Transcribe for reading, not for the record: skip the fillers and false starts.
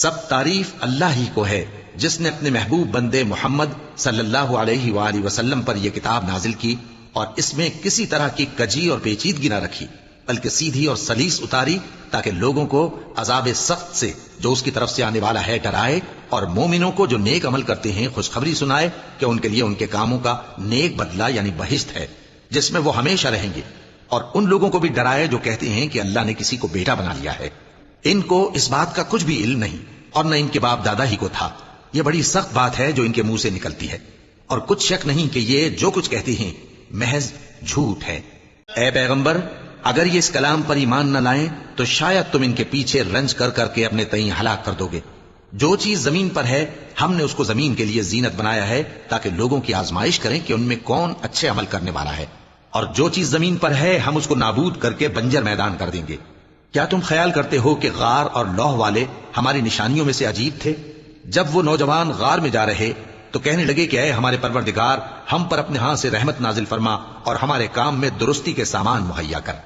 سب تعریف اللہ ہی کو ہے جس نے اپنے محبوب بندے محمد صلی اللہ علیہ وآلہ وسلم پر یہ کتاب نازل کی اور اس میں کسی طرح کی کجی اور پیچیدگی نہ رکھی، بلکہ سیدھی اور سلیس اتاری تاکہ لوگوں کو عذاب سخت سے جو اس کی طرف سے آنے والا ہے ڈرائے، اور مومنوں کو جو نیک عمل کرتے ہیں خوشخبری سنائے کہ ان کے لیے ان کے کاموں کا نیک بدلہ یعنی بہشت ہے جس میں وہ ہمیشہ رہیں گے، اور ان لوگوں کو بھی ڈرائے جو کہتے ہیں کہ اللہ نے کسی کو بیٹا بنا لیا ہے۔ ان کو اس بات کا کچھ بھی علم نہیں اور نہ ان کے باپ دادا ہی کو تھا۔ یہ بڑی سخت بات ہے جو ان کے منہ سے نکلتی ہے، اور کچھ شک نہیں کہ یہ جو کچھ کہتے ہیں محض جھوٹ ہے۔ اے پیغمبر، اگر یہ اس کلام پر ایمان نہ لائیں تو شاید تم ان کے پیچھے رنج کر کر کے اپنے تئیں ہلاک کر دو گے۔ جو چیز زمین پر ہے ہم نے اس کو زمین کے لیے زینت بنایا ہے تاکہ لوگوں کی آزمائش کریں کہ ان میں کون اچھے عمل کرنے والا ہے، اور جو چیز زمین پر ہے ہم اس کو نابود کر کے بنجر میدان کر دیں گے۔ کیا تم خیال کرتے ہو کہ غار اور لوح والے ہماری نشانیوں میں سے عجیب تھے؟ جب وہ نوجوان غار میں جا رہے تو کہنے لگے کہ اے ہمارے پروردگار، ہم پر اپنے ہاں سے رحمت نازل فرما اور ہمارے کام میں درستی کے سامان مہیا کر۔